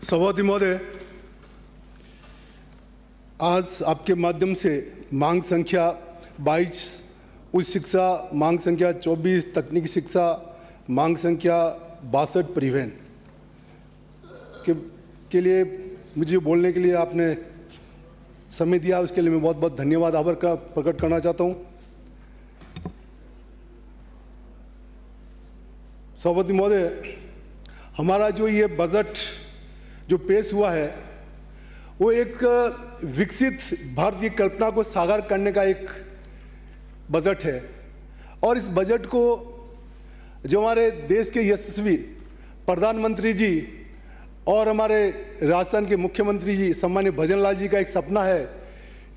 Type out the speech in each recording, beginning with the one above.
सभापति महोदय, आज आपके माध्यम से मांग संख्या 22 उच्च शिक्षा, मांग संख्या 24 तकनीकी शिक्षा, मांग संख्या 62 परिवहन के लिए मुझे बोलने के लिए आपने समय दिया, उसके लिए मैं बहुत बहुत धन्यवाद आभार का प्रकट करना चाहता हूँ। सभापति महोदय, हमारा जो ये बजट जो पेश हुआ है वो एक विकसित भारत की कल्पना को साकार करने का एक बजट है और इस बजट को जो हमारे देश के यशस्वी प्रधानमंत्री जी और हमारे राजस्थान के मुख्यमंत्री जी सम्मानित भजन लाल जी का एक सपना है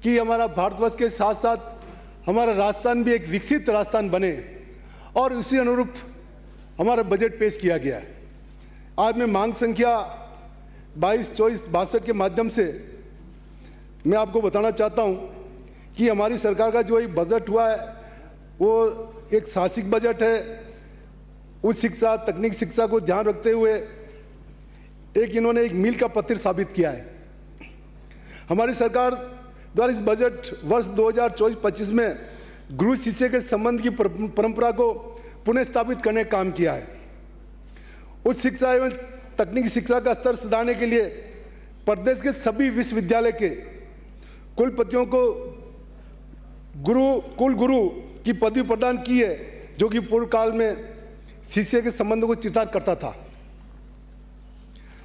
कि हमारा भारतवर्ष के साथ साथ हमारा राजस्थान भी एक विकसित राजस्थान बने और उसी अनुरूप हमारा बजट पेश किया गया है। आज मैं मांग संख्या 22, 24, 62 के माध्यम से मैं आपको बताना चाहता हूं कि हमारी सरकार का जो एक बजट हुआ है वो एक साहसिक बजट है। उच्च शिक्षा, तकनीक शिक्षा को ध्यान रखते हुए इन्होंने एक मील का पत्थर साबित किया है। हमारी सरकार द्वारा इस बजट वर्ष 2024-25 में गुरु शिष्य के संबंध की परंपरा को पुनः स्थापित करने का काम किया है। उच्च शिक्षा एवं तकनीकी शिक्षा का स्तर सुधारने के लिए प्रदेश के सभी विश्वविद्यालय के कुलपतियों को कुल गुरु की पदवी प्रदान की है, जो कि पूर्व काल में शिष्य के संबंधों को चितार करता था।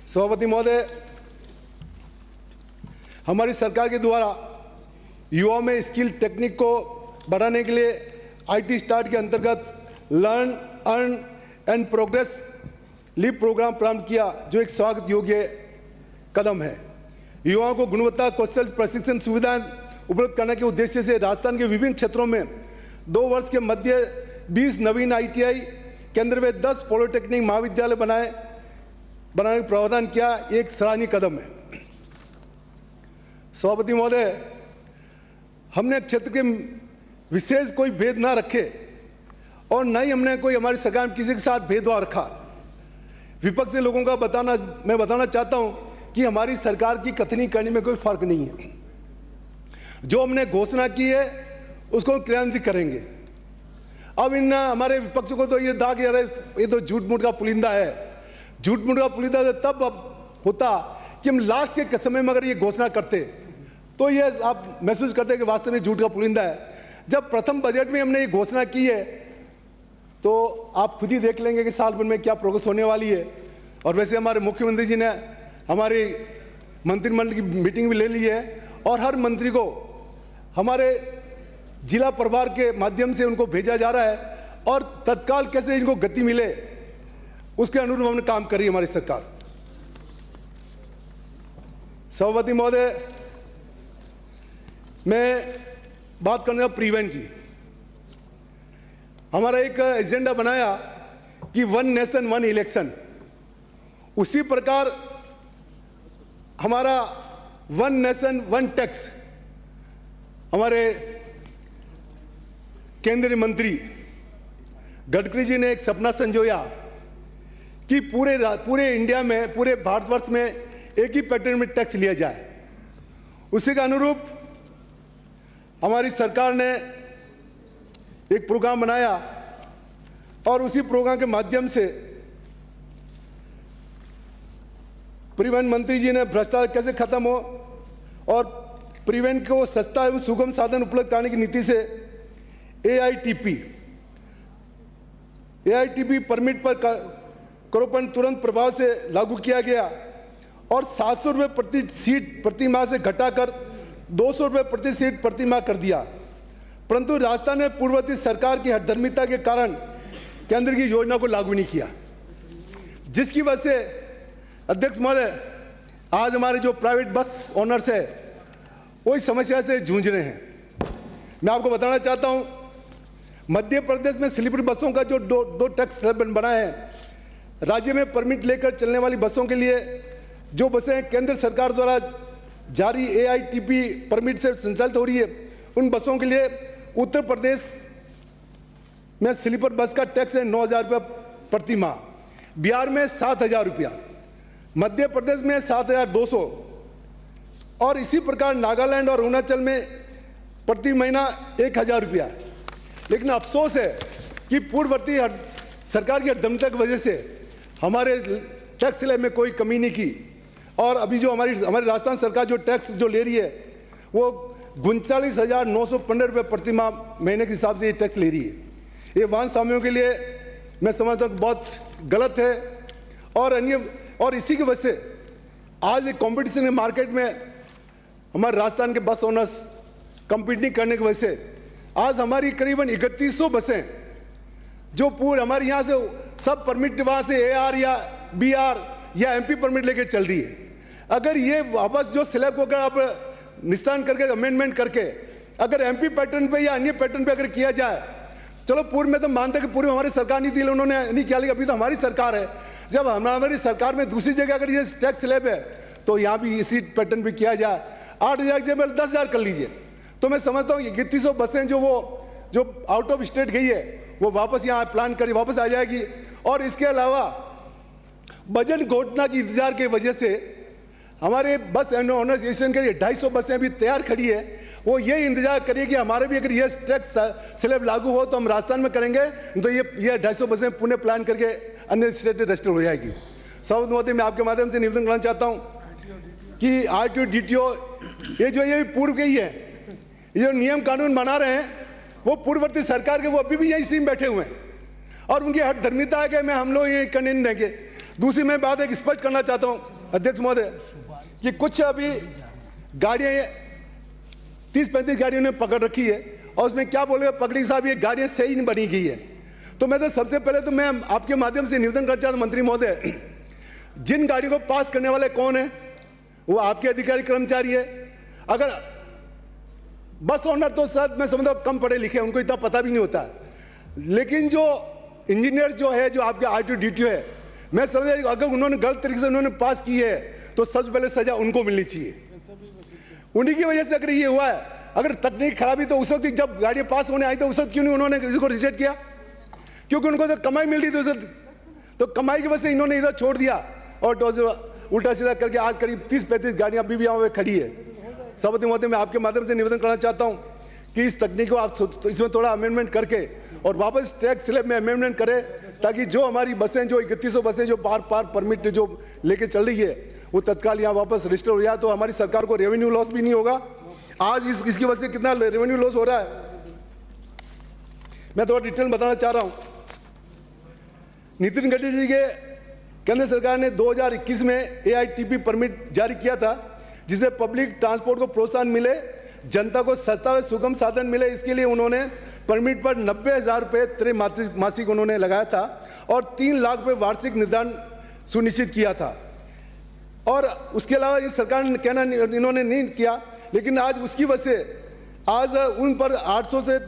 सभापति महोदय, हमारी सरकार के द्वारा युवाओं में स्किल टेक्निक को बढ़ाने के लिए IT स्टार्ट के अंतर्गत learn, earn and progress leave program प्रारंभ किया, जो एक स्वागत योग्य कदम है। युवाओं को गुणवत्ता कौशल प्रशिक्षण सुविधाएं उपलब्ध करने के उद्देश्य से राजस्थान के विभिन्न क्षेत्रों में 2 वर्ष के मध्य 20 नवीन ITI केंद्र में 10 पॉलिटेक्निक महाविद्यालय बनाने का प्रावधान किया, एक सराहनीय कदम है। सभापति महोदय, हमने क्षेत्र के विशेष कोई भेद ना रखे और न ही हमने कोई हमारी सरकार में किसी के साथ भेदभाव रखा। विपक्ष के लोगों का मैं बताना चाहता हूं कि हमारी सरकार की कथनी करने में कोई फर्क नहीं है। जो हमने घोषणा की है उसको क्रियान्वित करेंगे। अब इन हमारे विपक्ष को तो ये दाग ये तो झूठ मूठ का पुलिंदा है। झूठ मूठ का पुलिंदा तब होता कि हम लास्ट के समय में अगर ये घोषणा करते तो ये आप महसूस करते कि वास्तव में झूठ का पुलिंदा है। जब प्रथम बजट में हमने ये घोषणा की है तो आप खुद ही देख लेंगे कि साल भर में क्या प्रोग्रेस होने वाली है। और वैसे हमारे मुख्यमंत्री जी ने हमारी मंत्रिमंडल की मीटिंग भी ले ली है और हर मंत्री को हमारे जिला प्रभार के माध्यम से उनको भेजा जा रहा है और तत्काल कैसे इनको गति मिले उसके अनुरूप हमने काम करी हमारी सरकार। सभापति महोदय, मैं बात करने का परिवहन की। हमारा एक एजेंडा बनाया कि 1 नेशन 1 इलेक्शन, उसी प्रकार हमारा 1 नेशन 1 टैक्स हमारे केंद्रीय मंत्री गडकरी जी ने एक सपना संजोया कि पूरे इंडिया में, पूरे भारतवर्ष में एक ही पैटर्न में टैक्स लिया जाए। उसी के अनुरूप हमारी सरकार ने एक प्रोग्राम बनाया और उसी प्रोग्राम के माध्यम से परिवहन मंत्री जी ने भ्रष्टाचार कैसे खत्म हो और परिवहन को सस्ता एवं सुगम साधन उपलब्ध कराने की नीति से AITP परमिट पर करोपन तुरंत प्रभाव से लागू किया गया और 700 रुपये प्रति सीट प्रति माह से घटाकर 200 रुपये प्रति सीट प्रति माह कर दिया। परंतु राजस्थान में पूर्ववर्ती सरकार की हठधर्मिता के कारण केंद्र की योजना को लागू नहीं किया, जिसकी वजह से अध्यक्ष महोदय आज हमारे जो प्राइवेट बस ओनर्स है वो इस समस्या से जूझ रहे हैं। मैं आपको बताना चाहता हूं, मध्य प्रदेश में स्लीपर बसों का जो दो टैक्स स्लैब बना है, राज्य में परमिट लेकर चलने वाली बसों के लिए जो बसें केंद्र सरकार द्वारा जारी AITP परमिट से संचालित हो रही है, उन बसों के लिए उत्तर प्रदेश में स्लीपर बस का टैक्स है 9,000 रुपये प्रति माह, बिहार में 7,000 रुपया, मध्य प्रदेश में 7,200 और इसी प्रकार नागालैंड और अरुणाचल में प्रति महीना 1,000 रुपया। लेकिन अफसोस है कि पूर्ववर्ती सरकार की हरदमता की वजह से हमारे टैक्स स्लैब में कोई कमी नहीं की और अभी जो हमारी राजस्थान सरकार जो टैक्स जो ले रही है वो 39,915 रुपये प्रति माह महीने के हिसाब से ये टैक्स ले रही है। ये वाहन स्वामियों के लिए मैं समझता हूँ बहुत गलत है और इसी की वजह से आज एक कॉम्पिटिशन है मार्केट में, हमारे राजस्थान के बस ओनर्स कम्पीट नहीं करने की वजह से आज हमारी करीबन 3100 बसें जो पूरे हमारे यहाँ से सब परमिट वहाँ से AR या BR या MP परमिट लेके चल रही है। अगर ये वापस जो स्लैब को अगर आप निस्तान करके अमेंडमेंट करके अगर MP पैटर्न पे या अन्य पैटर्न पे अगर किया जाए, चलो पूर्व में तो मानते कि पूर्व हमारी सरकार नहीं थी, उन्होंने नहीं किया, लेकिन अभी तो हमारी सरकार है। जब हमारी सरकार में दूसरी जगह अगर ये टैक्स स्लैब है तो यहाँ भी इसी पैटर्न पे किया जाए। 8,000 की जगह 10,000 कर लीजिए। तो मैं समझता हूँ 3100 बसें जो आउट ऑफ स्टेट गई है वो वापस यहाँ प्लान कर वापस आ जाएगी। और इसके अलावा बजट घोषणा की इंतजार की वजह से हमारे बस ओनर्स एसोसिएशन के लिए 250 बसें भी तैयार खड़ी है। वो ये इंतजार करिए कि हमारे भी अगर ये टैक्स स्लैब लागू हो तो हम राजस्थान में करेंगे, तो ये 250 बसें पुणे प्लान करके अन्य स्टेट में रजिस्टर हो जाएगी। सब मोदी मैं आपके माध्यम से निवेदन करना चाहता हूँ कि RTO DTO ये पूर्व के ही है, ये जो नियम कानून बना रहे हैं वो पूर्ववर्ती सरकार के वो अभी भी यही सीम बैठे हुए हैं और उनकी हट धर्मिता है कि हम लोग ये करने नहीं देंगे। दूसरी मैं बात एक स्पष्ट करना चाहता हूँ अध्यक्ष महोदय कि कुछ अभी गाड़ियाँ 30-35 गाड़ियों ने पकड़ रखी है और उसमें क्या बोलेगा पकड़ी साहब ये गाड़ियाँ सही नहीं बनी गई है। तो मैं तो सबसे पहले तो मैं आपके माध्यम से निवेदन करना चाहता हूँ मंत्री महोदय, जिन गाड़ियों को पास करने वाले कौन है वो आपके अधिकारी कर्मचारी है। अगर बस ओनर तो शायद मैं समझता हूँ कम पढ़े लिखे, उनको इतना पता भी नहीं होता, लेकिन जो इंजीनियर जो है जो आपके RTO DTO है, मैं समझता अगर उन्होंने गलत तरीके से उन्होंने पास की है तो सबसे पहले सजा उनको मिलनी चाहिए। उन्हीं की वजह से अगर ये हुआ है, अगर तकनीक खराबी तो उस वक्त जब गाड़ियाँ पास होने आई तो उस वक्त क्यों नहीं उन्होंने इसको रिजेक्ट किया? क्योंकि उनको तो कमाई मिल रही थी, तो कमाई की वजह से इन्होंने इधर छोड़ दिया और उल्टा सीधा करके आज करीब 30-35 गाड़ियाँ अभी भी यहाँ पे खड़ी है। सभापति महोदय मैं आपके माध्यम से निवेदन करना चाहता हूँ कि इस तकनीक को आप तो इसमें थोड़ा अमेंडमेंट करके और वापस टैक्स स्लैब में अमेंडमेंट करें ताकि जो हमारी बसें जो 3100 बसें जो बार परमिट जो लेके चल रही है वो तत्काल यहाँ वापस रजिस्टर हो जाए तो हमारी सरकार को रेवेन्यू लॉस भी नहीं होगा। आज इसकी वजह से कितना रेवेन्यू लॉस हो रहा है मैं थोड़ा डिटेल बताना चाह रहा हूँ। नितिन गडकरी जी के केंद्र सरकार ने 2021 में AITP परमिट जारी किया था जिससे पब्लिक ट्रांसपोर्ट को प्रोत्साहन मिले, जनता को सस्ता व सुगम साधन मिले। इसके लिए उन्होंने परमिट पर 90,000 रुपये त्रैमासिक उन्होंने लगाया था और 3 लाख रुपये वार्षिक निर्धारण सुनिश्चित किया था। और उसके अलावा इस सरकार ने कहना इन्होंने नहीं किया, लेकिन आज उसकी वजह से आज उन पर 800 से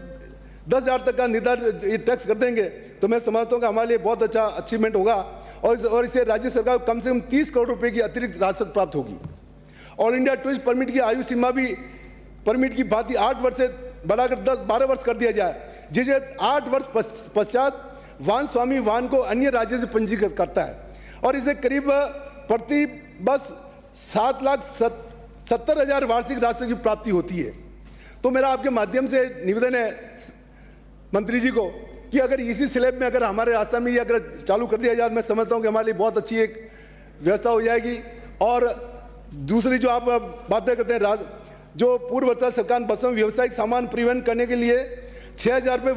10,000 तक का निर्धारित टैक्स कर देंगे तो मैं समझता हूँ कि हमारे लिए बहुत अच्छा अचीवमेंट होगा और इससे राज्य सरकार को कम से कम 30 करोड़ रुपये की अतिरिक्त राशि प्राप्त होगी। ऑल इंडिया टूरिस्ट परमिट की आयु सीमा भी परमिट की भांति 8 वर्ष से बढ़ाकर 10-12 वर्ष कर दिया जाए, जिसे 8 वर्ष पश्चात वाहन स्वामी वाहन को अन्य राज्य से पंजीकृत करता है और इसे करीब प्रति बस 7,70,000 वार्षिक राशि की प्राप्ति होती है। तो मेरा आपके माध्यम से निवेदन है मंत्री जी को कि अगर इसी स्लैब में अगर हमारे रास्ता में ये अगर चालू कर दिया जाए, मैं समझता हूँ कि हमारे लिए बहुत अच्छी एक व्यवस्था हो जाएगी। और दूसरी जो आप बातें करते हैं, जो पूर्ववर्ती सरकार बसों में व्यावसायिक सामान परिवहन करने के लिए 6,000 रुपये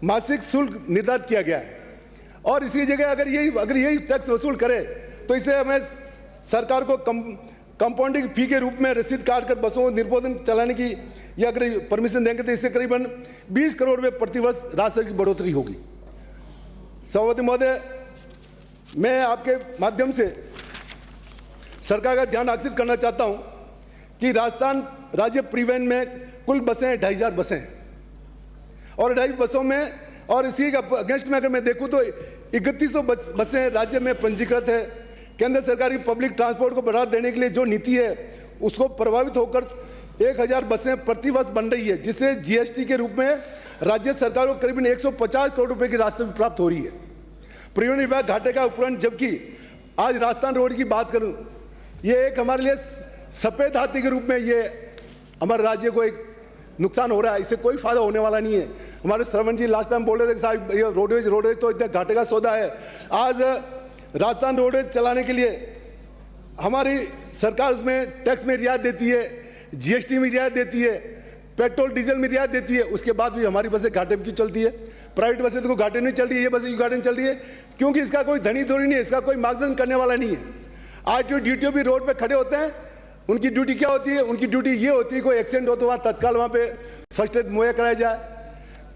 मासिक शुल्क निर्धारित किया गया है और इसी जगह अगर यही टैक्स वसूल करे तो इसे हमें सरकार को कंपाउंडिंग फी के रूप में रसीद काट कर बसों को निर्बाध चलाने की या अगर परमिशन देंगे तो इससे करीबन 20 करोड़ रुपये प्रतिवर्ष राशि की बढ़ोतरी होगी। सभापति महोदय, मैं आपके माध्यम से सरकार का ध्यान आकर्षित करना चाहता हूं कि राजस्थान राज्य परिवहन में कुल बसें 2,500 बसें हैं और 2,500 बसों में और इसी के अगेंस्ट में अगर मैं देखूं तो 3100 बसें राज्य में पंजीकृत है। केंद्र सरकार की पब्लिक ट्रांसपोर्ट को बढ़ावा देने के लिए जो नीति है उसको प्रभावित होकर 1,000 बसें प्रतिवर्ष बन रही है, जिससे GST के रूप में राज्य सरकार को करीबन 150 करोड़ रुपए की राशि प्राप्त हो रही है। परिवहन विभाग घाटे का उपकरण जबकि आज राजस्थान रोड की बात करूं, ये एक हमारे लिए सफेद हाथी के रूप में ये हमारे राज्य को एक नुकसान हो रहा है, इससे कोई फायदा होने वाला नहीं है। हमारे श्रवण जी लास्ट टाइम बोल रहे थे कि साहब ये रोडवेज तो इतना घाटे का सौदा है। आज राजस्थान रोडवेज चलाने के लिए हमारी सरकार उसमें टैक्स में रियायत देती है, जीएसटी में रियायत देती है, पेट्रोल डीजल में रियायत देती है, उसके बाद भी हमारी बसें घाटे में क्यों चलती है? प्राइवेट बसें तो घाटे में चल रही है, ये बसें क्यों घाटे में चल रही है? क्योंकि इसका कोई धनी थोड़ी नहीं है, इसका कोई मार्गदर्शन करने वाला नहीं है। आरटीओ डीटीओ भी रोड पे खड़े होते हैं, उनकी ड्यूटी क्या होती है? उनकी ड्यूटी ये होती है कोई एक्सीडेंट हो तो वहाँ तत्काल वहाँ पे फर्स्ट एड मुहैया कराया जाए,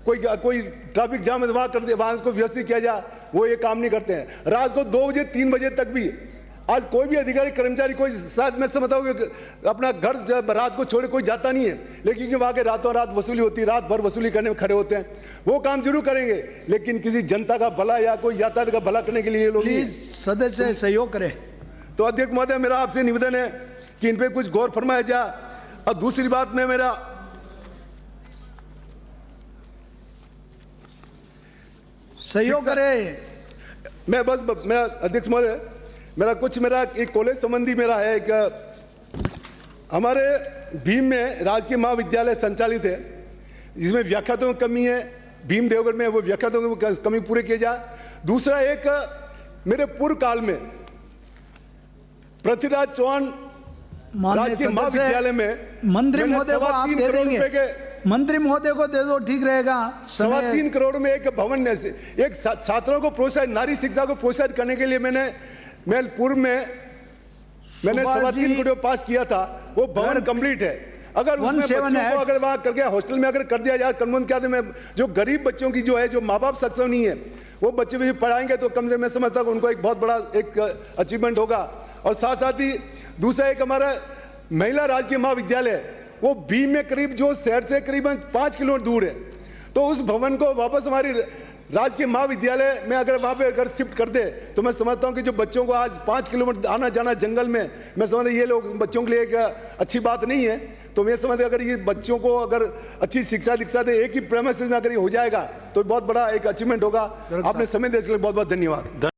कोई ट्रैफिक जाम है वहाँ कर दे, वहाँ को व्यवस्थित किया जाए, वो ये काम नहीं करते हैं। रात को 2 बजे 3 बजे तक भी आज कोई भी अधिकारी कर्मचारी कोई शायद मैं समझता हूँ कि अपना घर जब रात को छोड़े कोई जाता नहीं है, लेकिन वहाँ के रातों रात वसूली होती है, रात भर वसूली करने में खड़े होते हैं। वो काम जरूर करेंगे, लेकिन किसी जनता का भला या कोई यातायात का भला करने के लिए ये लोग प्लीज सदस्य सहयोग करें। तो अध्यक्ष महोदय मेरा आपसे निवेदन है कि इन पे कुछ गौर फरमाया जाए। और दूसरी बात में मेरा सहयोग करें। मैं अध्यक्ष महोदय मेरा एक कॉलेज संबंधी मेरा है, एक हमारे भीम में राजकीय महाविद्यालय संचालित है, जिसमें व्याख्यातों की कमी है। भीम देवगढ़ में वो व्याख्यातों की कमी पूरी की जाए। दूसरा एक मेरे पूर्व काल में पृथ्वीराज चौहान राजकीय महाविद्यालय में मंत्री महोदय को आप दे देंगे, मंत्री महोदय को दे दो, ठीक रहेगा। 3.25 करोड़ में एक भवन से एक छात्रों को प्रोत्साहित, नारी शिक्षा को प्रोत्साहित करने के लिए मैं पूर्व में मैंने 3.25 करोड़ पास किया था। वो भवन कंप्लीट है। अगर उसमें बच्चों को अगर वहाँ करके हॉस्टल में अगर कर दिया जाए, कम क्या में जो गरीब बच्चों की जो है, जो माँ बाप सक्षम नहीं है, वो बच्चे भी पढ़ाएंगे तो कम से मैं समझता हूँ उनको एक बहुत बड़ा एक अचीवमेंट होगा। और साथ साथ ही दूसरा एक हमारा महिला राजकीय महाविद्यालय, वो भीम में करीब जो शहर से करीबन 5 किलोमीटर दूर है, तो उस भवन को वापस हमारी राजकीय महाविद्यालय में अगर वहाँ पे अगर शिफ्ट कर दे तो मैं समझता हूँ कि जो बच्चों को आज 5 किलोमीटर आना जाना जंगल में, मैं समझता ये लोग बच्चों के लिए एक अच्छी बात नहीं है। तो मैं समझता अगर ये बच्चों को अगर अच्छी शिक्षा दीक्षा दे, एक ही प्रेमिसेस में अगर ये हो जाएगा तो बहुत बड़ा एक अचीवमेंट होगा। आपने समय देने के लिए बहुत बहुत धन्यवाद।